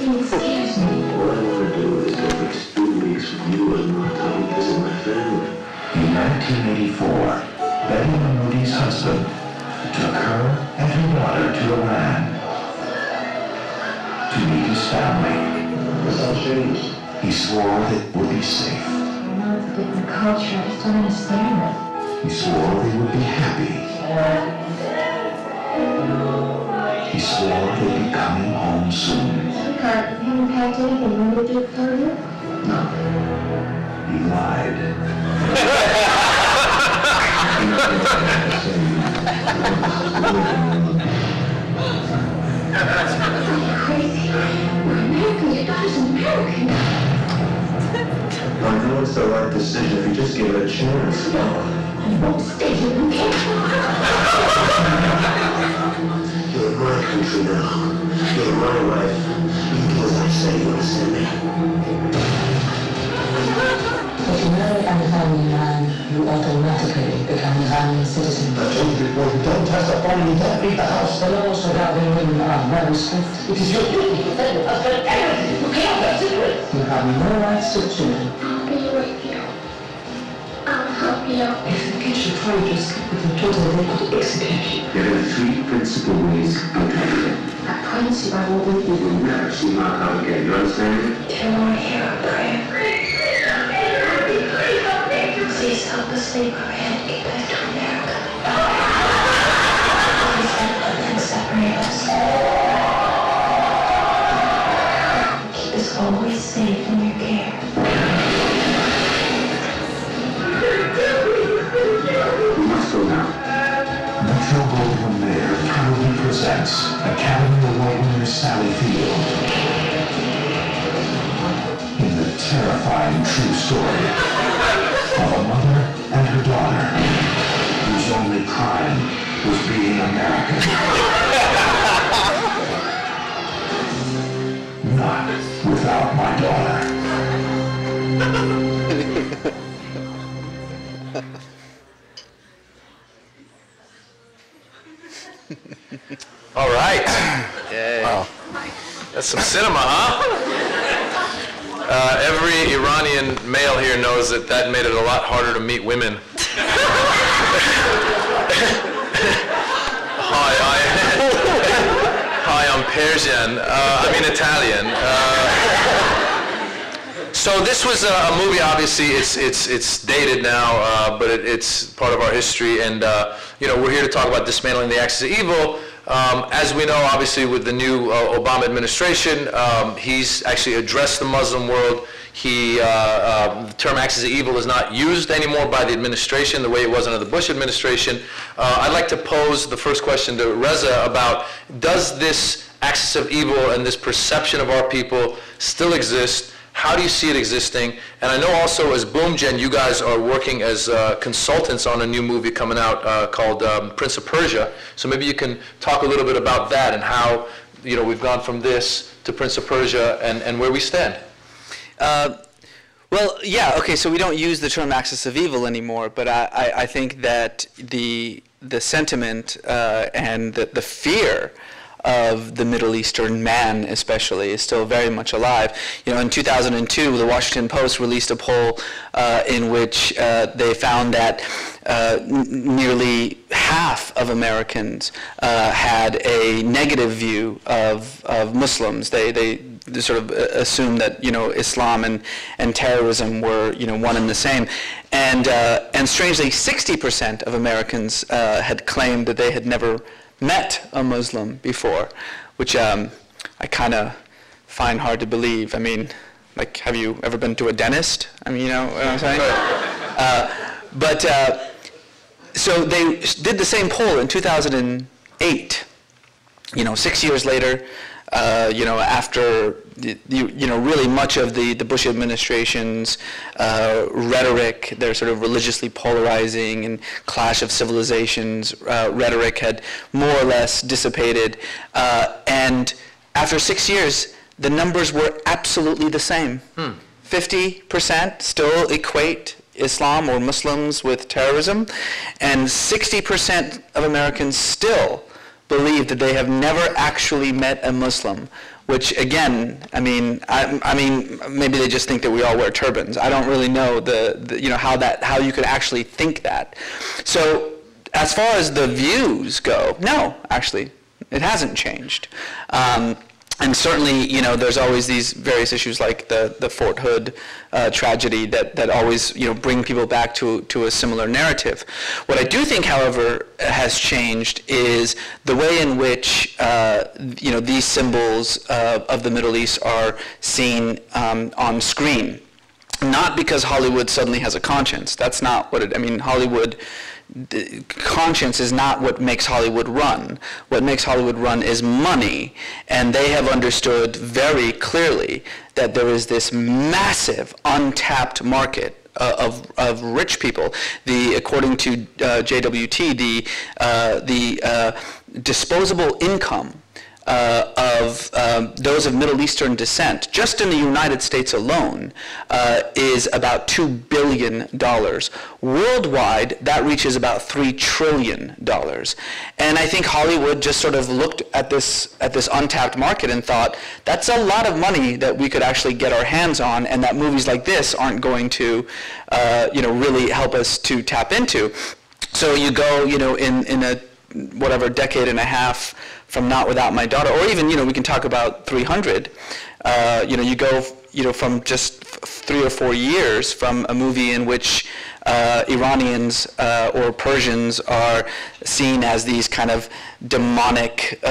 Excuse me. All I want to do is go for 2 weeks with you and Marta and visit my family. In 1984, Betty Mahmoudi's husband took her and her daughter to Iran to meet his family. What's all changed? He swore that it would be safe. I know it's a different culture. I just don't understand it. He swore they would be happy. He swore they'd be coming home soon. Sweetheart, you haven't packed anything. You want me to do it for you? No. He lied. Crazy. We're American. Your daughter's American. I know it's the right decision if you just give it a chance. No, I won't stay here. You can't. You're in my country now. You're in my life. You do as I say, you understand me? If you marry an Iranian man, you automatically become an Iranian citizen. I told you before, you don't touch the phone, you don't leave the house. The laws regarding women are very strict. It is your duty to defend your husband and everything. You can't consider it. You have no rights to children. I'll be with you. I'll help you. If you get your try to escape with your daughter, they could execute you. There are 3 principal ways out of it. I promise you I won't leave You you. will never see Martha again, you understand? Tell her I hear a prayer. Please help us save our head, get back to America. Please don't let them separate us. Keep us always safe in your care. We must go now. Metro Goldwyn Mayer proudly presents Academy Award winner Sally Field in the terrifying true story of a mother and her daughter whose only crime was being American. Not without my daughter. All right. Yay. Wow. That's some cinema, huh? Every Iranian male here knows that that made it a lot harder to meet women. Hi, I'm Persian. Italian. So this was a movie. Obviously, it's dated now, but it's part of our history. And we're here to talk about Dismantling the Axis of Evil. As we know, obviously, with the new Obama administration, he's actually addressed the Muslim world. The term axis of evil is not used anymore by the administration the way it was under the Bush administration. I'd like to pose the first question to Reza about, does this axis of evil and this perception of our people still exist? How do you see it existing? And I know also as BoomGen, you guys are working as consultants on a new movie coming out called Prince of Persia. So maybe you can talk a little bit about that and how we've gone from this to Prince of Persia and where we stand. Well, yeah, okay, so we don't use the term axis of evil anymore, but I think that the sentiment and the fear of the Middle Eastern man especially is still very much alive. In 2002, the Washington Post released a poll in which they found that nearly half of Americans had a negative view of Muslims. They sort of assumed that Islam and terrorism were one and the same, and strangely 60% of Americans had claimed that they had never met a Muslim before, which I kind of find hard to believe. I mean, like, have you ever been to a dentist? I mean, you know what I'm saying? So they did the same poll in 2008. 6 years later, after really much of the Bush administration's rhetoric, their sort of religiously polarizing and clash of civilizations rhetoric had more or less dissipated. And after 6 years, the numbers were absolutely the same. 50% still equate Islam or Muslims with terrorism, and 60% of Americans still believe that they have never actually met a Muslim, which again, I mean, maybe they just think that we all wear turbans. I don't really know how you could actually think that. So as far as the views go, no, actually, it hasn't changed. And certainly, there's always these various issues like the Fort Hood tragedy that always, bring people back to a similar narrative. What I do think, however, has changed is the way in which, these symbols of the Middle East are seen on screen. Not because Hollywood suddenly has a conscience. That's not what Hollywood... conscience is not what makes Hollywood run. What makes Hollywood run is money, and they have understood very clearly that there is this massive untapped market of rich people. According to JWT, the disposable income of those of Middle Eastern descent, just in the United States alone, is about $2 billion. Worldwide, that reaches about $3 trillion. And I think Hollywood just sort of looked at this untapped market and thought, that's a lot of money that we could actually get our hands on, and that movies like this aren't going to, really help us to tap into. So you go, in a decade and a half from Not Without My Daughter, or even, we can talk about 300. You go, from just 3 or 4 years from a movie in which Iranians or Persians are seen as these kind of demonic,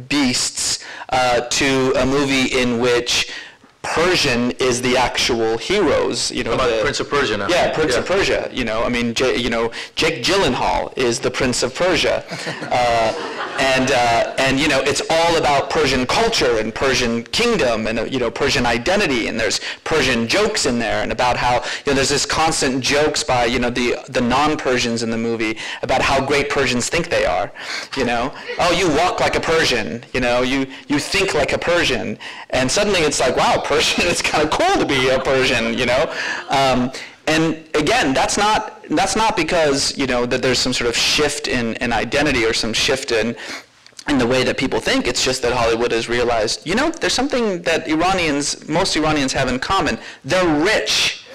beasts, to a movie in which Persian is the actual heroes. About Prince of Persia now. Yeah, Prince of Persia. Jake Gyllenhaal is the Prince of Persia, and it's all about Persian culture and Persian kingdom and Persian identity, and there's Persian jokes in there, and about how there's this constant jokes by the non-Persians in the movie about how great Persians think they are. Oh, you walk like a Persian. You think like a Persian, and suddenly it's like, wow, Persian, it's kind of cool to be a Persian, and again, that's not because that there's some sort of shift in identity or some shift in the way that people think. It's just that Hollywood has realized, there's something that most Iranians have in common. They're rich,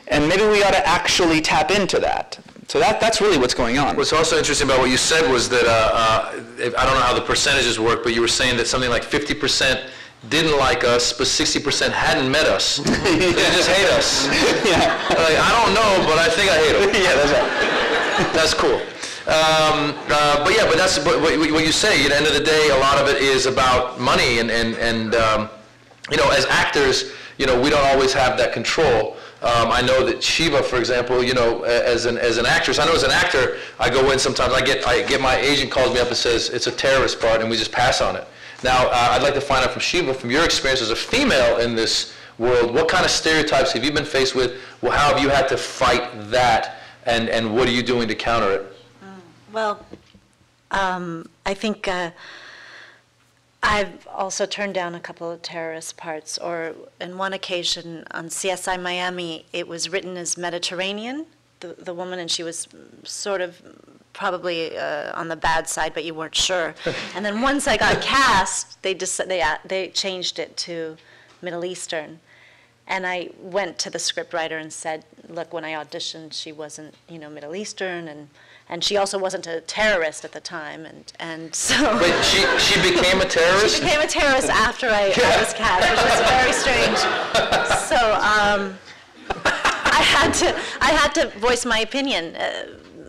and maybe we ought to actually tap into that. So that's really what's going on. What's also interesting about what you said was that I don't know how the percentages work, but you were saying that something like 50% didn't like us, but 60% hadn't met us. They just hate us. Yeah. Like, I don't know, but I think I hate them. Yeah, that's right. That's cool. But that's what you say. At the end of the day, a lot of it is about money, and as actors, we don't always have that control. I know that Shiva, for example, as an actress, I know as an actor, I go in sometimes. I get my agent calls me up and says it's a terrorist part, and we just pass on it. Now, I'd like to find out from Shiva, from your experience as a female in this world, what kind of stereotypes have you been faced with? Well, how have you had to fight that, and what are you doing to counter it? I think I've also turned down a couple of terrorist parts, or in one occasion on CSI Miami, it was written as Mediterranean, the woman, and she was sort of probably on the bad side, but you weren't sure. And then once I got cast, they changed it to Middle Eastern. And I went to the scriptwriter and said, look, when I auditioned, she wasn't, Middle Eastern, and she also wasn't a terrorist at the time, and so. But she became a terrorist? She became a terrorist after I was cast, which was very strange. So I had to voice my opinion.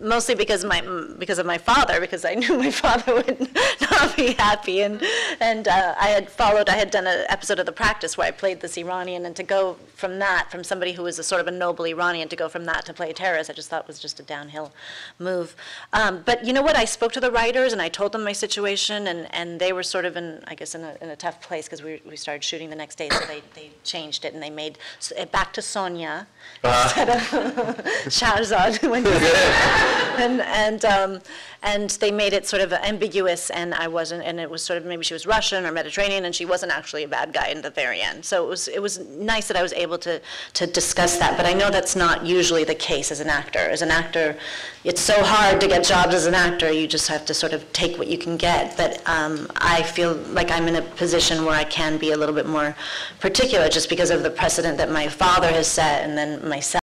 Mostly because of my father, because I knew my father would not be happy, and I had done an episode of The Practice where I played this Iranian, and to go from somebody who was a sort of a noble Iranian, to go from that to play a terrorist, I just thought was just a downhill move. But you know what? I spoke to the writers and I told them my situation, and they were sort of in a tough place because we started shooting the next day, so they changed it and they made it back to Sonia instead of Shahrazad. And they made it sort of ambiguous, and I wasn't, and it was sort of maybe she was Russian or Mediterranean, and she wasn't actually a bad guy in the very end. So it was nice that I was able to discuss that, but I know that's not usually the case as an actor. As an actor, it's so hard to get jobs as an actor. You just have to sort of take what you can get. But I feel like I'm in a position where I can be a little bit more particular, just because of the precedent that my father has set, and then myself.